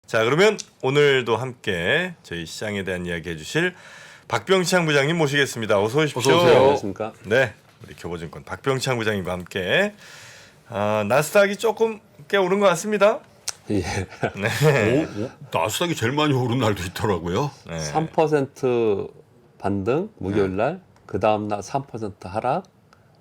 자, 그러면 오늘도 함께 저희 시장에 대한 이야기 해주실 박병창 부장님 모시겠습니다. 어서 오십시오. 어서 오세요. 안녕하십니까? 네, 우리 교보증권 박병창 부장님과 함께 나스닥이 조금 꽤 오른 것 같습니다. 예. 네. 나스닥이 제일 많이 오른 날도 있더라고요. 네. 3% 반등 목요일 날, 그 다음 날 3% 하락,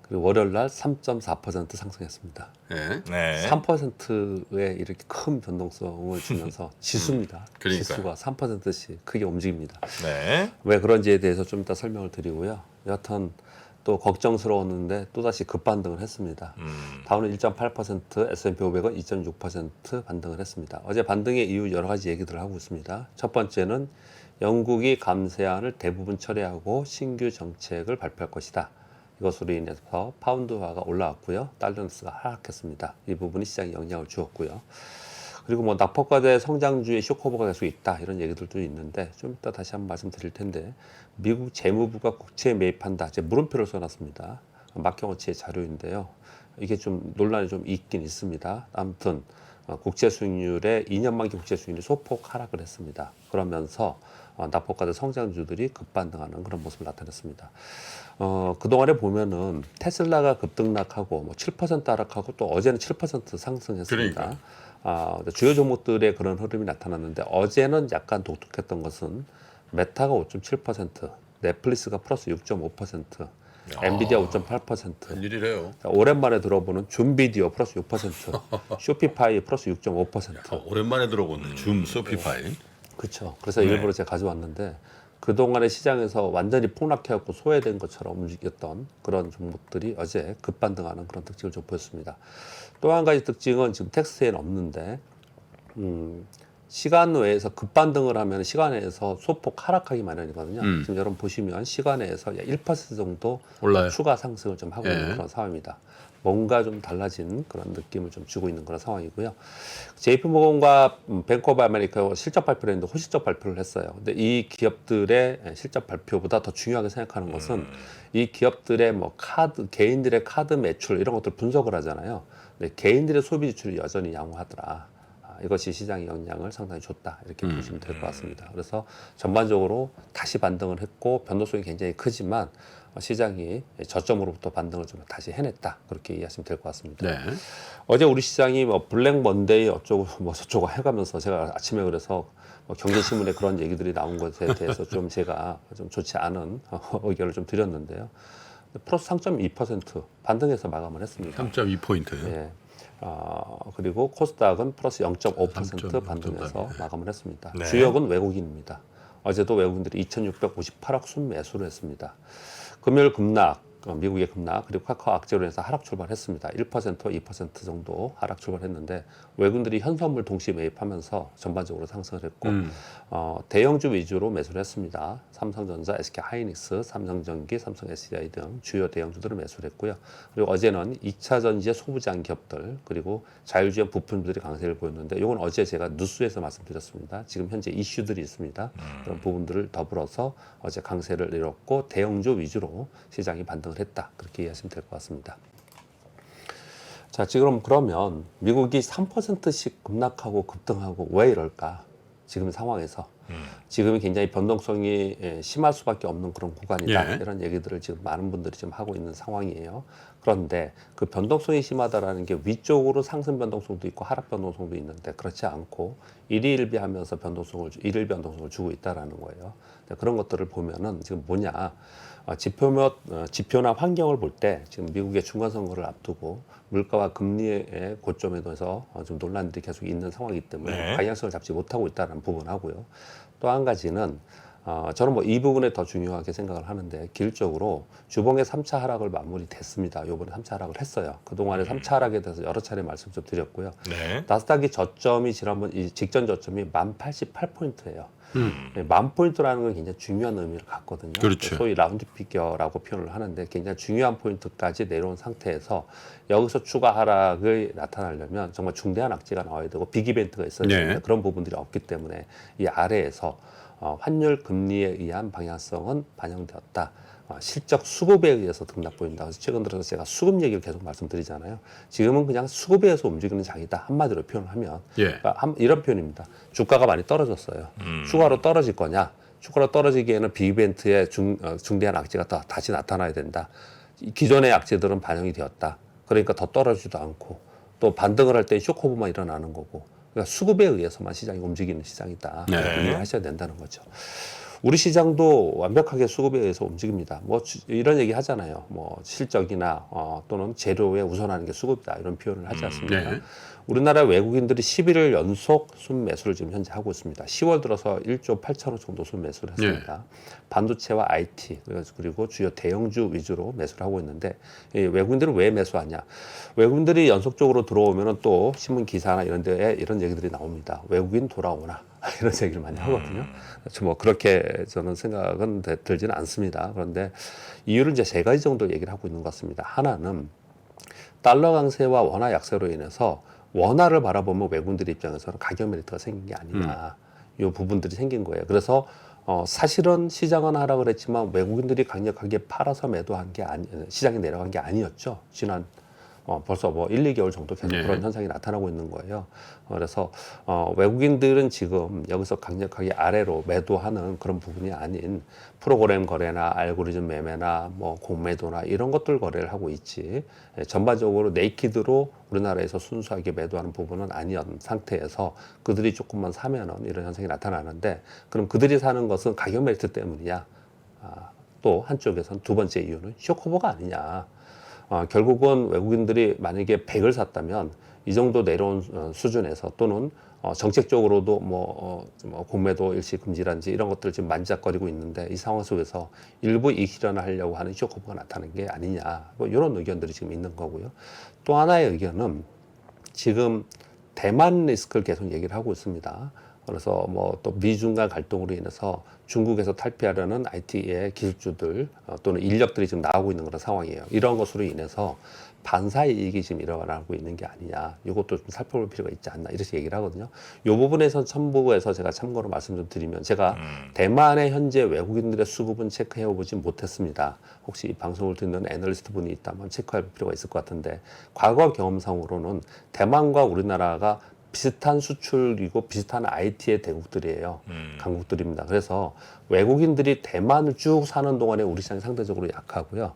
그리고 월요일 날 3.4% 상승했습니다. 예. 네. 3%의 이렇게 큰 변동성을 주면서 지수입니다. 그러니까요. 지수가 3%씩 크게 움직입니다. 네. 왜 그런지에 대해서 좀 이따 설명을 드리고요. 여하튼 또 걱정스러웠는데 또다시 급반등을 했습니다. 다우는 1.8%, S&P 500은 2.6% 반등을 했습니다. 어제 반등의 이유 여러 가지 얘기들을 하고 있습니다. 첫 번째는 영국이 감세안을 대부분 처리하고 신규 정책을 발표할 것이다. 이것으로 인해서 파운드화가 올라왔고요. 달러스가 하락했습니다. 이 부분이 시장에 영향을 주었고요. 그리고 뭐 납폭과대 성장주의 쇼커버가 될 수 있다 이런 얘기들도 있는데 좀 이따 다시 한번 말씀드릴 텐데 미국 재무부가 국채에 매입한다 이제 물음표를 써놨습니다. 마켓워치의 자료인데요. 이게 좀 논란이 좀 있긴 있습니다. 아무튼 국채 수익률의 2년 만기 국채 수익률이 소폭 하락을 했습니다. 그러면서 납폭과대 성장주들이 급반등하는 그런 모습을 나타냈습니다. 그동안에 보면은 테슬라가 급등락하고 뭐 7% 하락하고 또 어제는 7% 상승했습니다. 주요 종목들의 그런 흐름이 나타났는데 어제는 약간 독특했던 것은 메타가 5.7%, 넷플릭스가 플러스 6.5%, 엔비디아 5.8%. 웬일이래요. 오랜만에 들어보는 줌비디오 플러스 6%, 쇼피파이 플러스 6.5%. 오랜만에 들어보는 줌 소피파이. 그렇죠. 그래서 일부러 제가 가져왔는데 그동안의 시장에서 완전히 폭락해갖고 소외된 것처럼 움직였던 그런 종목들이 어제 급반등하는 그런 특징을 좀 보였습니다. 또 한 가지 특징은 지금 텍스트에는 없는데 시간 외에서 급반등을 하면 시간 외에서 소폭 하락하기 마련이거든요. 지금 여러분 보시면 시간 외에서 1% 정도 올라요. 추가 상승을 좀 하고 있는 예. 그런 상황입니다. 뭔가 좀 달라진 그런 느낌을 좀 주고 있는 그런 상황이고요. JP모건과 뱅크 오브 아메리카 실적 발표를 했는데 호실적 발표를 했어요. 근데 이 기업들의 실적 발표보다 더 중요하게 생각하는 것은 이 기업들의 뭐 개인들의 카드 매출 이런 것들 분석을 하잖아요. 근데 개인들의 소비 지출이 여전히 양호하더라. 이것이 시장의 영향을 상당히 줬다 이렇게 보시면 될 것 같습니다. 그래서 전반적으로 다시 반등을 했고 변동성이 굉장히 크지만 시장이 저점으로부터 반등을 좀 다시 해냈다 그렇게 이해하시면 될 것 같습니다. 네. 어제 우리 시장이 뭐 블랙 먼데이 어쩌고 뭐 저쩌고 해가면서 제가 아침에 그래서 뭐 경제신문에 그런 얘기들이 나온 것에 대해서 좀 제가 좀 좋지 않은 의견을 좀 드렸는데요. 플러스 3.2% 반등해서 마감을 했습니다. 3.2포인트. 예. 그리고 코스닥은 플러스 0.5% 반등해서 네. 마감을 했습니다. 네. 주역은 외국인입니다. 어제도 외국인들이 2,658억 순매수를 했습니다. 금요일 급락, 미국의 급락, 그리고 카카오 악재로 해서 하락 출발했습니다. 1%, 2% 정도 하락 출발했는데 외국인들이 현선물 동시 매입하면서 전반적으로 상승을 했고 대형주 위주로 매수를 했습니다. 삼성전자, SK하이닉스, 삼성전기, 삼성 SDI 등 주요 대형주들을 매수를 했고요. 그리고 어제는 2차 전지의 소부장 기업들 그리고 자율주행 부품들이 강세를 보였는데 이건 어제 제가 뉴스에서 말씀드렸습니다. 지금 현재 이슈들이 있습니다. 그런 부분들을 더불어서 어제 강세를 이뤘고 대형주 위주로 시장이 반등을 했다. 그렇게 이해하시면 될 것 같습니다. 자, 지금 그러면 미국이 3%씩 급락하고 급등하고 왜 이럴까? 지금 상황에서 지금이 굉장히 변동성이 심할 수밖에 없는 그런 구간이다. 예. 이런 얘기들을 지금 많은 분들이 지금 하고 있는 상황이에요. 그런데 그 변동성이 심하다라는 게 위쪽으로 상승 변동성도 있고 하락 변동성도 있는데 그렇지 않고 일희일비하면서 일일 변동성을 주고 있다라는 거예요. 그런 것들을 보면은 지금 뭐냐? 지표나 환경을 볼 때 지금 미국의 중간선거를 앞두고 물가와 금리의 고점에 대해서 좀 논란들이 계속 있는 상황이기 때문에 네. 방향성을 잡지 못하고 있다는 부분하고요. 또 한 가지는 저는 뭐 이 부분에 더 중요하게 생각을 하는데 기술적으로 주봉의 3차 하락을 마무리됐습니다. 이번에 3차 하락을 했어요. 그동안에 3차 하락에 대해서 여러 차례 말씀 좀 드렸고요. 네. 나스닥이 저점이 지난번 이 직전 저점이 1088포인트예요. 10,000포인트라는 건 굉장히 중요한 의미를 갖거든요. 그렇죠. 소위 라운드 피겨라고 표현을 하는데 굉장히 중요한 포인트까지 내려온 상태에서 여기서 추가 하락이 나타나려면 정말 중대한 악재가 나와야 되고 빅 이벤트가 있어야 되는데 네. 그런 부분들이 없기 때문에 이 아래에서 환율 금리에 의한 방향성은 반영되었다. 실적 수급에 의해서 등락 보인다. 그래서 최근 들어서 제가 수급 얘기를 계속 말씀드리잖아요. 지금은 그냥 수급에 의해서 움직이는 장이다. 한마디로 표현하면 예. 그러니까 이런 표현입니다. 주가가 많이 떨어졌어요. 추가로 떨어질 거냐? 추가로 떨어지기에는 빅이벤트의 중대한 악재가 다시 나타나야 된다. 기존의 악재들은 반영이 되었다. 그러니까 더 떨어지지도 않고 또 반등을 할 때 쇼크오버만 일어나는 거고 그러니까 수급에 의해서만 시장이 움직이는 시장이다. 네. 이해하셔야 된다는 거죠. 우리 시장도 완벽하게 수급에 의해서 움직입니다. 뭐 이런 얘기 하잖아요. 뭐 실적이나 또는 재료에 우선하는 게 수급이다 이런 표현을 하지 않습니까? 네. 우리나라 외국인들이 11일 연속 순매수를 지금 현재 하고 있습니다. 10월 들어서 1조 8천억 정도 순매수를 했습니다. 반도체와 IT 그리고 주요 대형주 위주로 매수를 하고 있는데 이 외국인들은 왜 매수하냐? 외국인들이 연속적으로 들어오면은 또 신문 기사나 이런 데에 이런 얘기들이 나옵니다. 외국인 돌아오나 이런 얘기를 많이 하거든요. 뭐 그렇게 저는 생각은 들지는 않습니다. 그런데 이유를 이제 세 가지 정도 얘기를 하고 있는 것 같습니다. 하나는 달러 강세와 원화 약세로 인해서 원화를 바라보면 외국인들 입장에서는 가격 메리트가 생긴 게 아니냐. 이 부분들이 생긴 거예요. 그래서 사실은 시장은 하락을 했지만 외국인들이 강력하게 팔아서 매도한 게 시장이 내려간 게 아니었죠. 지난 벌써 뭐 1, 2개월 정도 계속 네. 그런 현상이 나타나고 있는 거예요. 그래서 외국인들은 지금 여기서 강력하게 아래로 매도하는 그런 부분이 아닌 프로그램 거래나 알고리즘 매매나 뭐 공매도나 이런 것들 거래를 하고 있지 전반적으로 네이키드로 우리나라에서 순수하게 매도하는 부분은 아니었던 상태에서 그들이 조금만 사면은 이런 현상이 나타나는데 그럼 그들이 사는 것은 가격 메리트 때문이냐? 또 한쪽에서는 두 번째 이유는 쇼크오버가 아니냐? 결국은 외국인들이 만약에 100을 샀다면 이 정도 내려온 수준에서 또는 정책적으로도 뭐 공매도 일시 금지란지 이런 것들 지금 만지작거리고 있는데 이 상황 속에서 일부 이익 실현하려고 하는 쇼크오버가 나타나는 게 아니냐 뭐 이런 의견들이 지금 있는 거고요. 또 하나의 의견은 지금 대만 리스크를 계속 얘기를 하고 있습니다. 그래서 뭐 또 미중 간 갈등으로 인해서 중국에서 탈피하려는 IT의 기술주들 또는 인력들이 지금 나오고 있는 그런 상황이에요. 이런 것으로 인해서 반사 이익이 지금 일어나고 있는 게 아니냐. 이것도 좀 살펴볼 필요가 있지 않나 이렇게 얘기를 하거든요. 이 부분에서 첨부해서 제가 참고로 말씀 좀 드리면 제가 대만의 현재 외국인들의 수급은 체크해 보지 못했습니다. 혹시 이 방송을 듣는 애널리스트 분이 있다면 체크할 필요가 있을 것 같은데 과거 경험상으로는 대만과 우리나라가 비슷한 수출이고 비슷한 IT의 대국들이에요. 강국들입니다. 그래서 외국인들이 대만을 쭉 사는 동안에 우리 시장이 상대적으로 약하고요.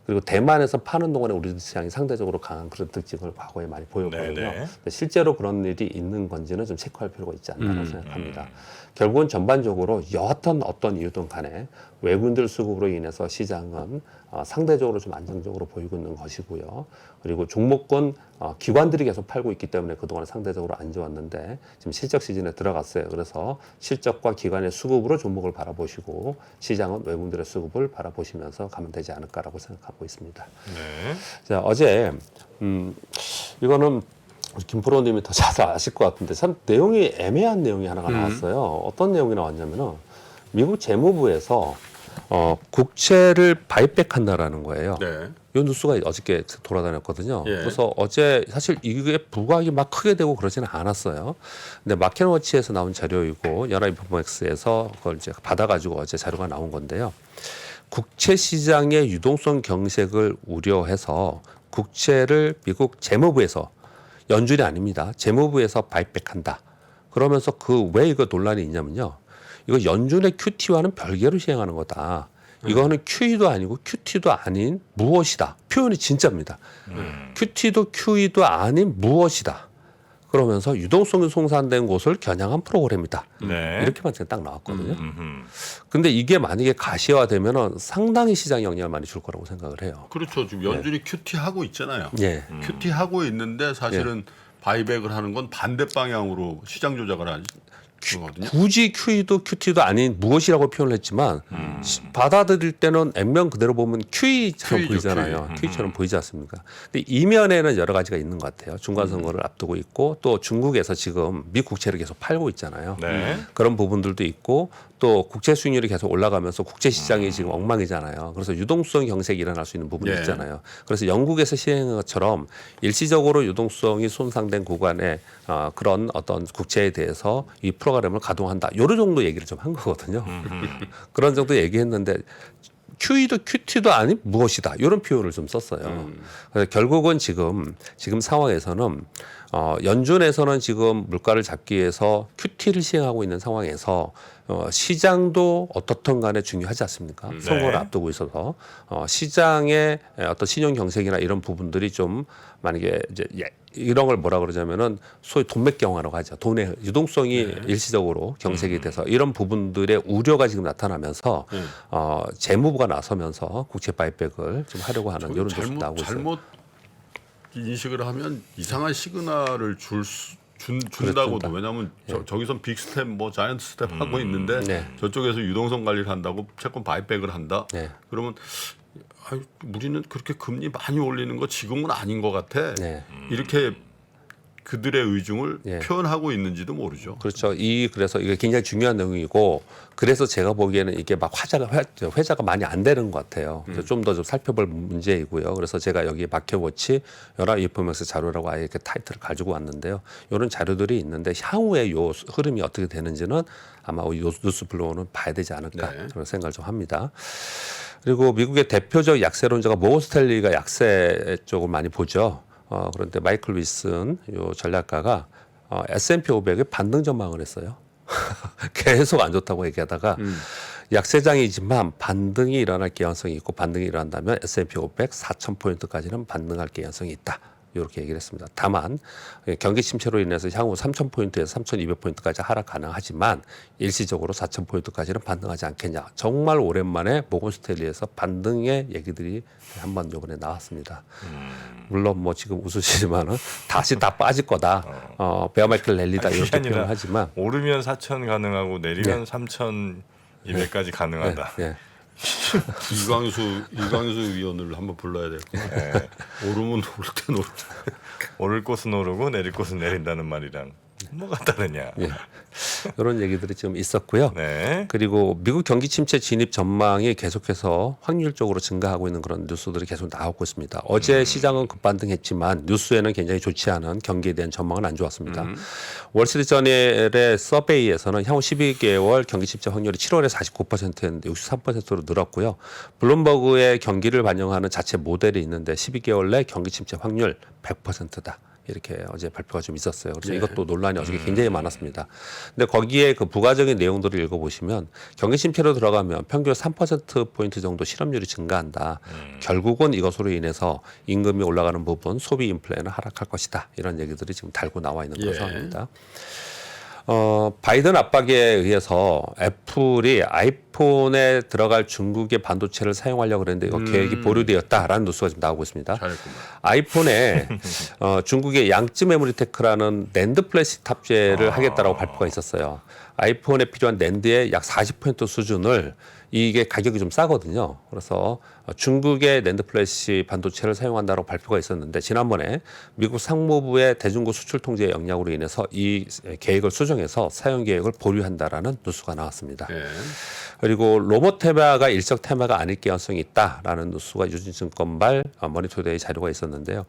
그리고 대만에서 파는 동안에 우리 시장이 상대적으로 강한 그런 특징을 과거에 많이 보였거든요. 네네. 실제로 그런 일이 있는 건지는 좀 체크할 필요가 있지 않나라고 생각합니다. 결국은 전반적으로 여하튼 어떤 이유든 간에 외국인들 수급으로 인해서 시장은 상대적으로 좀 안정적으로 보이고 있는 것이고요. 그리고 종목군 기관들이 계속 팔고 있기 때문에 그동안 상대적으로 안 좋았는데 지금 실적 시즌에 들어갔어요. 그래서 실적과 기관의 수급으로 종목을 바라보시고 시장은 외국인들의 수급을 바라보시면서 가면 되지 않을까라고 생각하고 있습니다. 네. 자, 어제 이거는 우리 김프로님이 더 잘 아실 것 같은데 참 내용이 애매한 내용이 하나가 나왔어요. 어떤 내용이 나왔냐면은 미국 재무부에서 국채를 바이백한다라는 거예요. 네. 이 뉴스가 어저께 돌아다녔거든요. 예. 그래서 어제 사실 이게 부각이 막 크게 되고 그러지는 않았어요. 근데 마켓워치에서 나온 자료이고 연합인포맥스에서 그걸 이제 받아가지고 어제 자료가 나온 건데요. 국채 시장의 유동성 경색을 우려해서 국채를 미국 재무부에서 연준이 아닙니다. 재무부에서 바이백한다. 그러면서 왜 이거 논란이 있냐면요. 이거 연준의 QT와는 별개로 시행하는 거다. 이거는 QE도 아니고 QT도 아닌 무엇이다. 표현이 진짜입니다. QT도 QE도 아닌 무엇이다. 그러면서 유동성이 송산된 곳을 겨냥한 프로그램이다. 네. 이렇게만 딱 나왔거든요. 근데 이게 만약에 가시화되면은 상당히 시장 영향을 많이 줄 거라고 생각을 해요. 그렇죠. 지금 연준이 QT 하고 있잖아요. 예. QT 하고 있는데 사실은 바이백을 하는 건 반대 방향으로 시장 조작을 하거든요. 굳이 QE도 QT도 아닌 무엇이라고 표현을 했지만 받아들일 때는 액면 그대로 보면 QE처럼 QE죠, 보이잖아요. QE처럼 보이지 않습니까? 근데 이면에는 여러 가지가 있는 것 같아요. 중간 선거를 앞두고 있고 또 중국에서 지금 미 국채를 계속 팔고 있잖아요. 네. 그런 부분들도 있고 또 국채 수익률이 계속 올라가면서 국채 시장이 지금 엉망이잖아요. 그래서 유동성 경색이 일어날 수 있는 부분이 예. 있잖아요. 그래서 영국에서 시행한 것처럼 일시적으로 유동성이 손상된 구간에 그런 어떤 국채에 대해서 이 프로그램을 가동한다. 요런 정도 얘기를 좀 한 거거든요. 그런 정도 얘기했는데 QE도 QT도 아닌 무엇이다 이런 표현을 좀 썼어요. 그래서 결국은 지금 상황에서는 연준에서는 지금 물가를 잡기 위해서 QT를 시행하고 있는 상황에서 시장도 어떻든 간에 중요하지 않습니까? 선거를 앞두고 있어서 시장의 어떤 신용 경색이나 이런 부분들이 좀 만약에 이제 이런 걸 뭐라 그러자면은 소위 돈맥경화라고 하죠. 돈의 유동성이 일시적으로 경색이 돼서 이런 부분들의 우려가 지금 나타나면서 재무부가 나서면서 국채 바이백을 좀 하려고 하는 이런 모습도 나오고 있어요. 잘못 인식을 하면 이상한 시그널을 준다고도. 왜냐하면 저기선 빅 스텝 뭐 자이언트 스텝 하고 있는데 저쪽에서 유동성 관리를 한다고 채권 바이백을 한다. 그러면 우리는 그렇게 금리 많이 올리는 거 지금은 아닌 것 같아. 이렇게 그들의 의중을 표현하고 있는지도 모르죠. 그렇죠. 그래서 이게 굉장히 중요한 내용이고, 그래서 제가 보기에는 이게 막 회자가 많이 안 되는 것 같아요. 좀 더 좀 살펴볼 문제이고요. 그래서 제가 여기 마켓워치 연합 인포맥스 자료라고 아예 이렇게 타이틀을 가지고 왔는데요. 이런 자료들이 있는데 향후에 요 흐름이 어떻게 되는지는 아마 이 뉴스플로우는 봐야 되지 않을까 그런 생각을 좀 합니다. 그리고 미국의 대표적 약세론자가 모건 스탠리가 약세 쪽을 많이 보죠. 그런데 마이클 윌슨 요 전략가가 S&P 500에 반등 전망을 했어요. 계속 안 좋다고 얘기하다가 약세장이지만 반등이 일어날 개연성이 있고, 반등이 일어난다면 S&P 500 4,000포인트까지는 반등할 개연성이 있다. 이렇게 얘기를 했습니다. 다만 경기 침체로 인해서 향후 3,000포인트에서 3,200포인트까지 하락 가능하지만 일시적으로 4,000포인트까지는 반등하지 않겠냐. 정말 오랜만에 모건 스탠리에서 반등의 얘기들이 한번 이번에 나왔습니다. 물론 뭐 지금 웃으시지만은 다시 다 빠질 거다. 베어마이클 랠리다 이렇게 표현을 하지만 오르면 4,000 가능하고 내리면 3,200까지 가능하다. 이광수 위원을 한번 불러야 될 것 같아요. 오르면 오를 땐 오르. 오를 곳은 오르고 내릴 곳은 내린다는 말이랑 뭐가 다르냐. 이런 얘기들이 좀 있었고요. 그리고 미국 경기 침체 진입 전망이 계속해서 확률적으로 증가하고 있는 그런 뉴스들이 계속 나오고 있습니다. 어제 시장은 급반등했지만 뉴스에는 굉장히 좋지 않은 경기에 대한 전망은 안 좋았습니다. 월스트리트저널의 서베이에서는 향후 12개월 경기 침체 확률이 7월에 49%였는데 63%로 늘었고요. 블룸버그의 경기를 반영하는 자체 모델이 있는데 12개월 내 경기 침체 확률 100%다. 이렇게 어제 발표가 좀 있었어요. 그래서 이것도 논란이 어저께 굉장히 많았습니다. 근데 거기에 그 부가적인 내용들을 읽어보시면 경기 침체로 들어가면 평균 3%포인트 정도 실업률이 증가한다. 결국은 이것으로 인해서 임금이 올라가는 부분, 소비 인플레는 하락할 것이다. 이런 얘기들이 지금 달고 나와 있는 그런 상황입니다. 바이든 압박에 의해서 애플이 아이폰에 들어갈 중국의 반도체를 사용하려고 그랬는데 이거 계획이 보류되었다라는 뉴스가 지금 나오고 있습니다. 잘했구만. 아이폰에 중국의 양쯔 메모리테크라는 낸드 플래시 탑재를 하겠다라고 발표가 있었어요. 아이폰에 필요한 낸드의 약 40% 수준을, 이게 가격이 좀 싸거든요. 그래서 중국의 낸드 플래시 반도체를 사용한다고 발표가 있었는데, 지난번에 미국 상무부의 대중국 수출 통제 역량으로 인해서 이 계획을 수정해서 사용 계획을 보류한다라는 뉴스가 나왔습니다. 그리고 로봇 테마가 일적 테마가 아닐 개연성이 있다라는 뉴스가 유진증권발 머니투데이 자료가 있었는데요.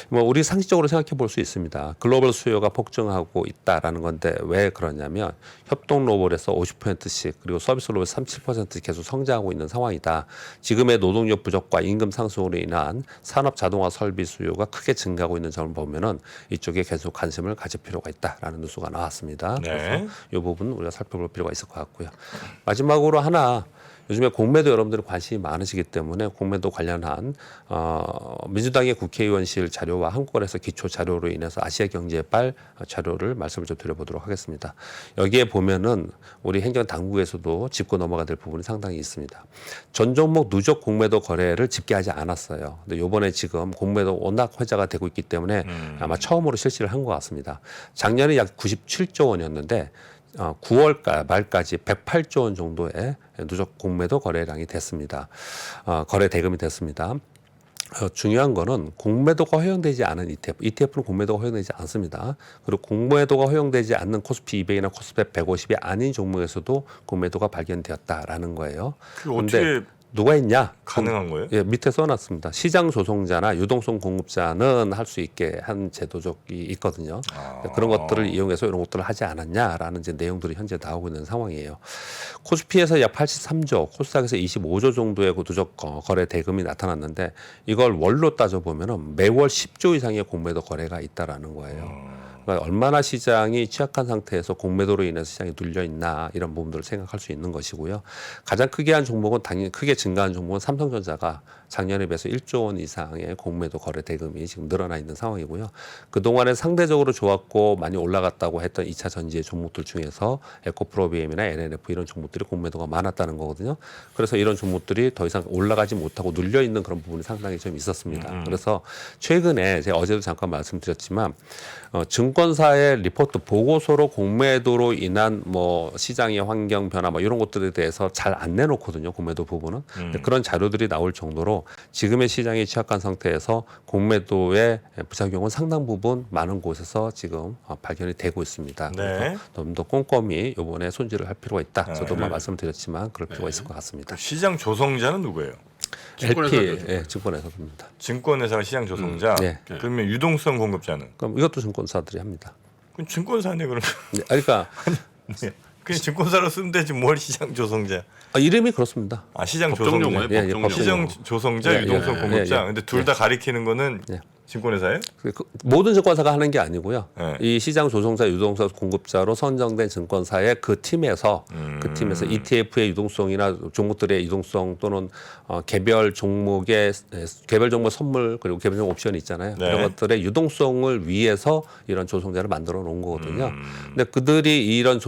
뭐 우리 상식적으로 생각해 볼 수 있습니다. 글로벌 수요가 폭증하고 있다라는 건데 왜 그러냐면 협동 로봇에서 50%씩 그리고 서비스 로봇 37% 계속 성장하고 있는 상황이다. 지금의 노동력 부족과 임금 상승으로 인한 산업 자동화 설비 수요가 크게 증가하고 있는 점을 보면은 이쪽에 계속 관심을 가질 필요가 있다라는 뉴스가 나왔습니다. 그래서 이 부분 우리가 살펴볼 필요가 있을 것 같고요. 마지막으로 하나, 요즘에 공매도 여러분들이 관심이 많으시기 때문에 공매도 관련한 민주당의 국회의원실 자료와 한국거래소 기초 자료로 인해서 아시아경제발 자료를 말씀을 좀 드려보도록 하겠습니다. 여기에 보면은 우리 행정당국에서도 짚고 넘어가야 될 부분이 상당히 있습니다. 전 종목 누적 공매도 거래를 집계하지 않았어요. 근데 요번에 지금 공매도 워낙 회자가 되고 있기 때문에 아마 처음으로 실시를 한 것 같습니다. 작년에 약 97조 원이었는데 9월 말까지 108조 원 정도의 누적 공매도 거래량이 됐습니다. 거래 대금이 됐습니다. 중요한 거는 공매도가 허용되지 않은 ETF는 공매도가 허용되지 않습니다. 그리고 공매도가 허용되지 않는 코스피 200이나 코스피 150이 아닌 종목에서도 공매도가 발견되었다라는 거예요. 어떻게 누가 있냐? 가능한 거예요? 예, 밑에 써놨습니다. 시장 조성자나 유동성 공급자는 할 수 있게 한 제도적이 있거든요. 그런 것들을 이용해서 이런 것들을 하지 않았냐라는 이제 내용들이 현재 나오고 있는 상황이에요. 코스피에서 약 83조, 코스닥에서 25조 정도의 그 누적 거래 대금이 나타났는데 이걸 월로 따져보면 매월 10조 이상의 공매도 거래가 있다라는 거예요. 그러니까 얼마나 시장이 취약한 상태에서 공매도로 인해서 시장이 눌려 있나 이런 부분들을 생각할 수 있는 것이고요. 가장 크게 한 종목은 당연히 크게 증가한 종목은 삼성전자가 작년에 비해서 1조 원 이상의 공매도 거래 대금이 지금 늘어나 있는 상황이고요. 그동안에 상대적으로 좋았고 많이 올라갔다고 했던 2차 전지의 종목들 중에서 에코프로비엠이나 LNF 이런 종목들이 공매도가 많았다는 거거든요. 그래서 이런 종목들이 더 이상 올라가지 못하고 눌려 있는 그런 부분이 상당히 좀 있었습니다. 그래서 최근에 제가 어제도 잠깐 말씀드렸지만 증권사의 리포트 보고서로 공매도로 인한 뭐 시장의 환경 변화 뭐 이런 것들에 대해서 잘 안 내놓거든요. 공매도 부분은. 근데 그런 자료들이 나올 정도로 지금의 시장이 취약한 상태에서 공매도의 부작용은 상당 부분 많은 곳에서 지금 발견이 되고 있습니다. 네. 그래서 좀 더 꼼꼼히 이번에 손질을 할 필요가 있다. 저도 네. 말씀드렸지만 그럴 필요가 있을 것 같습니다. 시장 조성자는 누구예요? LP 예, 증권회사입니다. 증권회사가 시장 조성자. 네. 그러면 유동성 공급자는? 그럼 이것도 증권사들이 합니다. 그럼 증권사네 그러면. 네, 그러니까 그냥 증권사로 쓰면 되지 뭘 시장 조성자? 이름이 그렇습니다. 아 시장 법정 조성자. 용어예요, 예, 법정 법정 용어. 시장 조성자, 예, 유동성 예, 공급자. 예, 예. 근데 둘 다 가리키는 거는 예. 증권회사예요? 모든 증권사가 하는 게 아니고요. 네. 이 시장 조성사, 유동성 공급자로 선정된 증권사의 그 팀에서 ETF의 유동성이나 종목들의 유동성 또는 개별 종목의 개별 종목 선물 그리고 개별 종목 옵션이 있잖아요. 네. 이런 것들의 유동성을 위해서 이런 조성자를 만들어 놓은 거거든요. 근데 그들이 이런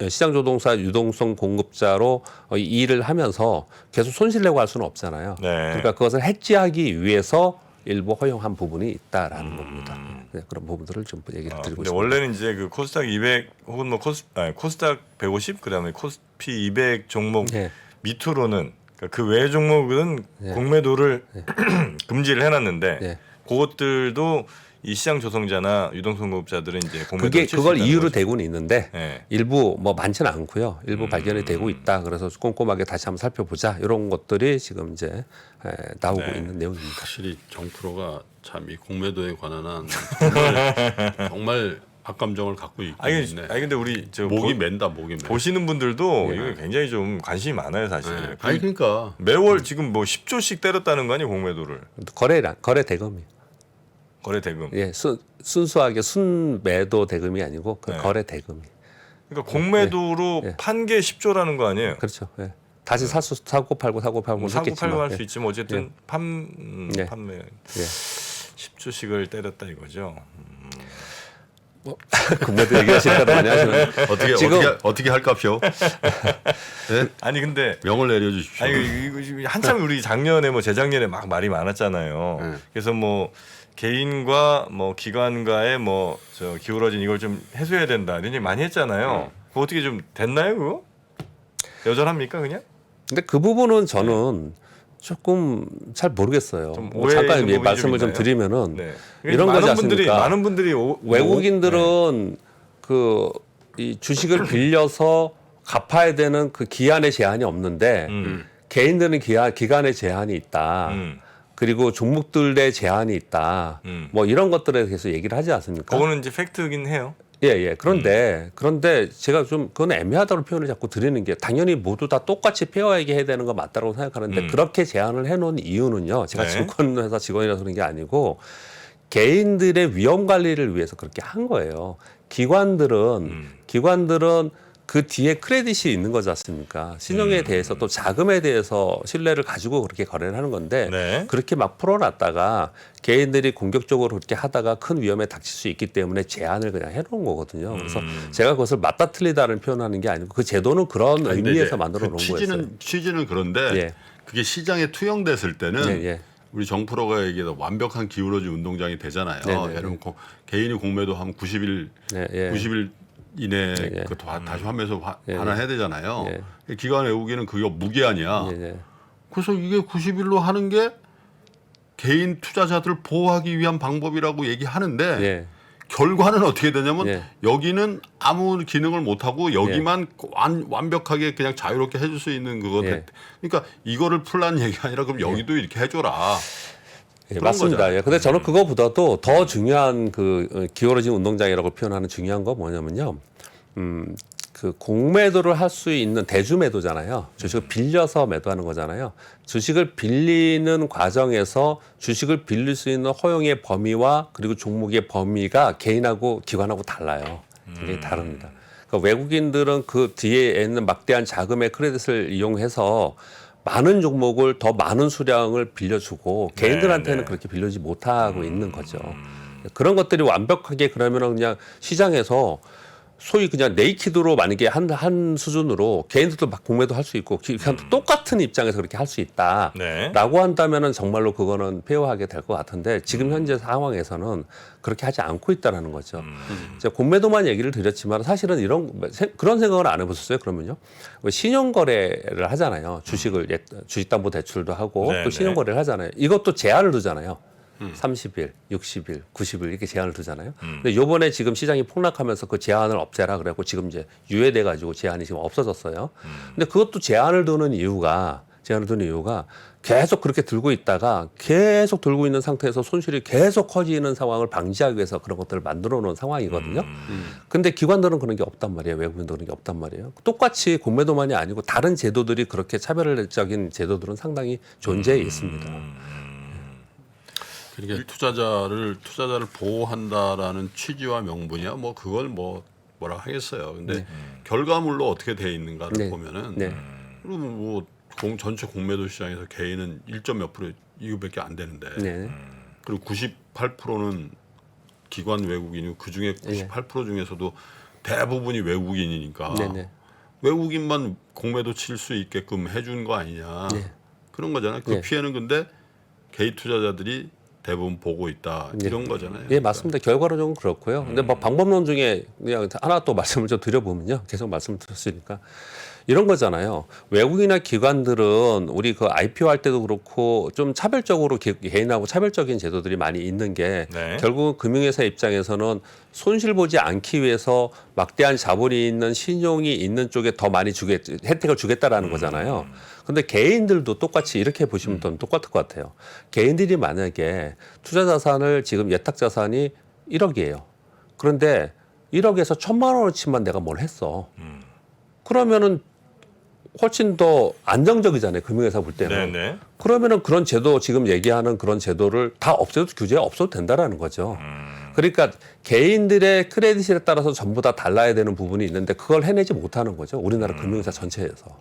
시장 조동사 유동성 공급자로 이 일을 하면서 계속 손실 내고 할 수는 없잖아요. 네. 그러니까 그것을 해지하기 위해서 일부 허용한 부분이 있다라는 겁니다. 네, 그런 부분들을 좀 얘기를 드리고 근데 싶습니다. 원래는 이제 그 코스닥 200 혹은 뭐 코스닥 150 그다음에 코스피 200 종목 네. 밑으로는 그러니까 그 외 종목은 공매도를 금지를 해놨는데 네. 그것들도 이 시장 조성자나 유동성 공급자들은 이제 공매도를 그걸 이유로 되고는 있는데 네. 일부 뭐 많지는 않고요. 일부 발견이 되고 있다. 그래서 꼼꼼하게 다시 한번 살펴보자. 이런 것들이 지금 이제 나오고 네. 있는 내용입니다. 확실히 정프로가 참 이 공매도에 관한 한 정말 악감정을 갖고 있기 때문에 아니 근데 우리 저 목이 맨다 목이 맨. 보시는 분들도 이거 굉장히 좀 관심이 많아요 사실. 네. 아니 그러니까 매월 지금 뭐 10조씩 때렸다는 거 아니에요 공매도를 거래 대금이. 거래 대금. 예, 순수하게 순매도 대금이 아니고 그 네. 거래 대금이. 그러니까 공매도로 예. 판 게 10조라는 거 아니에요? 그렇죠. 예. 다시 사고 팔고 사고 팔고 했겠지만, 할 수 예. 있지만 어쨌든 예. 판매 예. 10조씩을 때렸다 이거죠. 공매도 얘기하시니까 많이 하시는. 어떻게 할까요? 네? 아니 근데 명을 내려주십시오. 아니 이거 지금 한참 우리 작년에 뭐 재작년에 막 말이 많았잖아요. 네. 그래서 뭐 개인과 뭐 기관과의 뭐 저 기울어진 이걸 좀 해소해야 된다 이런 얘기 많이 했잖아요. 그거 어떻게 좀 됐나요 그거? 여전합니까 그냥? 근데 그 부분은 저는 조금 잘 모르겠어요. 좀 뭐 오해 잠깐 있는 부분이 말씀을 좀 좀 드리면은 네. 이런 거지 않습니까? 많은 분들이 외국인들은 그 이 주식을 빌려서 갚아야 되는 그 기한의 제한이 없는데 개인들은 기간의 제한이 있다. 그리고 종목들의 제한이 있다. 뭐 이런 것들에 대해서 얘기를 하지 않습니까? 그거는 이제 팩트긴 해요. 예. 그런데 제가 좀 그건 애매하다고 표현을 자꾸 드리는 게 당연히 모두 다 똑같이 페어하게 해야 되는 거 맞다고 생각하는데 그렇게 제한을 해놓은 이유는요. 제가 네. 증권회사 직원이라서 그런 게 아니고 개인들의 위험 관리를 위해서 그렇게 한 거예요. 기관들은 그 뒤에 크레딧이 있는 거지 않습니까? 신용에 대해서 또 자금에 대해서 신뢰를 가지고 그렇게 거래를 하는 건데 네. 그렇게 막 풀어놨다가 개인들이 공격적으로 그렇게 하다가 큰 위험에 닥칠 수 있기 때문에 제한을 그냥 해놓은 거거든요. 그래서 제가 그것을 맞다 틀리다는 표현하는 게 아니고 그 제도는 그런 근데 의미에서 이제 만들어 놓은 거였어요. 취지는 그런데 예. 그게 시장에 투영됐을 때는 예. 우리 정프로가 얘기해서 완벽한 기울어진 운동장이 되잖아요. 네. 예를 들면 개인이 공매도 하면 90일 예. 90일 이내 예. 그 다시 하면서 반환해야 되잖아요. 기관 외국인은 그게 무기한이야. 예. 그래서 이게 90일로 하는 게 개인 투자자들을 보호하기 위한 방법이라고 얘기하는데 예. 결과는 어떻게 되냐면 예. 여기는 아무 기능을 못하고 여기만 완벽하게 그냥 자유롭게 해줄 수 있는 그거. 예. 그러니까 이거를 풀라는 얘기가 아니라 그럼 여기도 이렇게 해줘라. 예, 그런 맞습니다. 거잖아요. 예. 근데 저는 그거보다도 더 중요한 그 기울어진 운동장이라고 표현하는 중요한 거 뭐냐면요. 그 공매도를 할 수 있는 대주 매도잖아요. 주식을 빌려서 매도하는 거잖아요. 주식을 빌리는 과정에서 주식을 빌릴 수 있는 허용의 범위와 그리고 종목의 범위가 개인하고 기관하고 달라요. 굉장히 다릅니다. 그러니까 외국인들은 그 뒤에 있는 막대한 자금의 크레딧을 이용해서 많은 종목을 더 많은 수량을 빌려주고 개인들한테는 그렇게 빌려주지 못하고 있는 거죠. 그런 것들이 완벽하게 그러면은 그냥 시장에서 소위 그냥 네이키드로 만약에 한 수준으로 개인들도 막 공매도 할 수 있고 기관도 똑같은 입장에서 그렇게 할 수 있다라고 한다면은 정말로 그거는 폐허하게 될 것 같은데 지금 현재 상황에서는 그렇게 하지 않고 있다라는 거죠. 제가 공매도만 얘기를 드렸지만 사실은 그런 생각을 안 해보셨어요? 그러면요, 신용거래를 하잖아요. 주식담보대출도 하고 또 신용거래를 하잖아요. 이것도 제한을 두잖아요. 30일, 60일, 90일 이렇게 제한을 두잖아요. 근데 요번에 지금 시장이 폭락하면서 그 제한을 없애라 그래갖고 지금 이제 유예돼 가지고 제한이 지금 없어졌어요. 근데 그것도 제한을 두는 이유가 계속 그렇게 들고 있다가 계속 들고 있는 상태에서 손실이 계속 커지는 상황을 방지하기 위해서 그런 것들을 만들어 놓은 상황이거든요. 근데 기관들은 그런 게 없단 말이에요. 외국인도 그런 게 없단 말이에요. 똑같이 공매도만이 아니고 다른 제도들이 그렇게 차별적인 제도들은 상당히 존재해 있습니다. 그러니까 투자자를 보호한다라는 취지와 명분이야 뭐 그걸 뭐라 하겠어요. 근데 결과물로 어떻게 돼 있는가를 보면은 그러면 뭐 전체 공매도 시장에서 개인은 1점 몇 프로 이거밖에 안 되는데 그리고 98%는 기관 외국인이고 그 중에 98% 중에서도 대부분이 외국인이니까 외국인만 공매도 칠 수 있게끔 해준 거 아니냐 그런 거잖아요. 그 피해는 근데 개인 투자자들이 대부분 보고 있다 이런 거잖아요. 예, 맞습니다. 결과론적으로 그렇고요. 근데 뭐 방법론 중에 그냥 하나 또 말씀을 좀 드려보면요. 계속 말씀을 드렸으니까 이런 거잖아요. 외국이나 기관들은 우리 그 IPO 할 때도 그렇고 좀 차별적으로 개인하고 차별적인 제도들이 많이 있는 게 결국 금융회사 입장에서는 손실 보지 않기 위해서 막대한 자본이 있는 신용이 있는 쪽에 더 많이 혜택을 주겠다라는 거잖아요. 근데 개인들도 똑같이 이렇게 보시면 똑같을 것 같아요. 개인들이 만약에 투자 자산을 지금 예탁 자산이 1억이에요. 그런데 1억에서 1,000만 원어치만 내가 뭘 했어. 그러면은 훨씬 더 안정적이잖아요. 금융회사 볼 때는. 그러면은 그런 제도 지금 얘기하는 그런 제도를 다 없애도 규제가 없어도 된다라는 거죠. 그러니까 개인들의 크레딧에 따라서 전부 다 달라야 되는 부분이 있는데 그걸 해내지 못하는 거죠. 우리나라 금융회사 전체에서.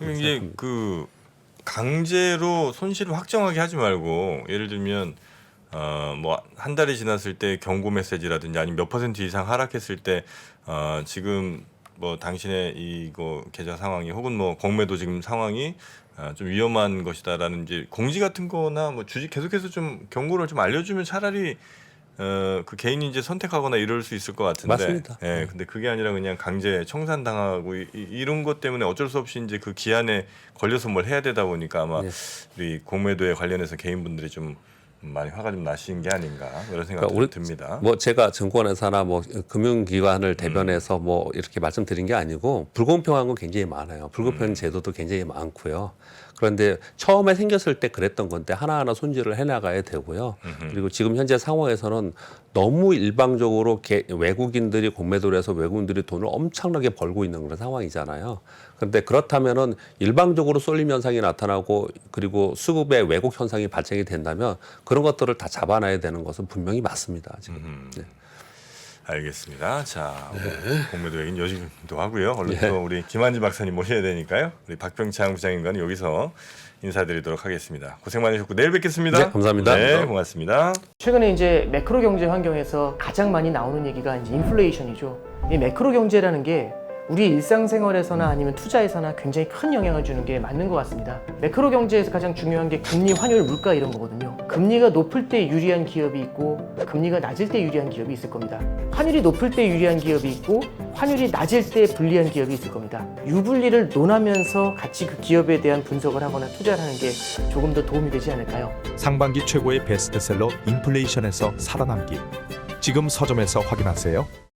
이게 그 강제로 손실을 확정하게 하지 말고 예를 들면 뭐 한 달이 지났을 때 경고 메시지라든지 아니면 몇 % 이상 하락했을 때 지금 뭐 당신의 이거 계좌 상황이 혹은 뭐 공매도 지금 상황이 좀 위험한 것이다라는 이제 공지 같은 거나 뭐 주식 계속해서 좀 경고를 좀 알려주면 차라리 그 개인이 이제 선택하거나 이럴 수 있을 것 같은데. 맞습니다. 예, 근데 그게 아니라 그냥 강제 청산당하고 이런 것 때문에 어쩔 수 없이 이제 그 기한에 걸려서 뭘 해야 되다 보니까 아마 우리 공매도에 관련해서 개인분들이 좀 많이 화가 좀 나신 게 아닌가 이런 생각이 듭니다. 뭐 제가 증권회사나 뭐 금융기관을 대변해서 뭐 이렇게 말씀드린 게 아니고 불공평한 건 굉장히 많아요. 불공평한 제도도 굉장히 많고요. 그런데 처음에 생겼을 때 그랬던 건데 하나하나 손질을 해나가야 되고요. 그리고 지금 현재 상황에서는 너무 일방적으로 외국인들이 공매도를 해서 외국인들이 돈을 엄청나게 벌고 있는 그런 상황이잖아요. 그런데 그렇다면은 일방적으로 쏠림 현상이 나타나고 그리고 수급의 왜곡 현상이 발생이 된다면 그런 것들을 다 잡아놔야 되는 것은 분명히 맞습니다. 지금. 알겠습니다. 자, 공매도 얘기는 여기도 하고요. 얼른 또 우리 김한지 박사님 모셔야 되니까요. 우리 박병창 부장님과는 여기서 인사드리도록 하겠습니다. 고생 많으셨고 내일 뵙겠습니다. 네, 감사합니다. 네, 고맙습니다. 최근에 이제 매크로 경제 환경에서 가장 많이 나오는 얘기가 이제 인플레이션이죠. 이 매크로 경제라는 게 우리 일상생활에서나 아니면 투자에서나 굉장히 큰 영향을 주는 게 맞는 것 같습니다. 매크로 경제에서 가장 중요한 게 금리, 환율, 물가 이런 거거든요. 금리가 높을 때 유리한 기업이 있고 금리가 낮을 때 유리한 기업이 있을 겁니다. 환율이 높을 때 유리한 기업이 있고 환율이 낮을 때 불리한 기업이 있을 겁니다. 유불리를 논하면서 같이 그 기업에 대한 분석을 하거나 투자를 하는 게 조금 더 도움이 되지 않을까요? 상반기 최고의 베스트셀러 인플레이션에서 살아남기. 지금 서점에서 확인하세요.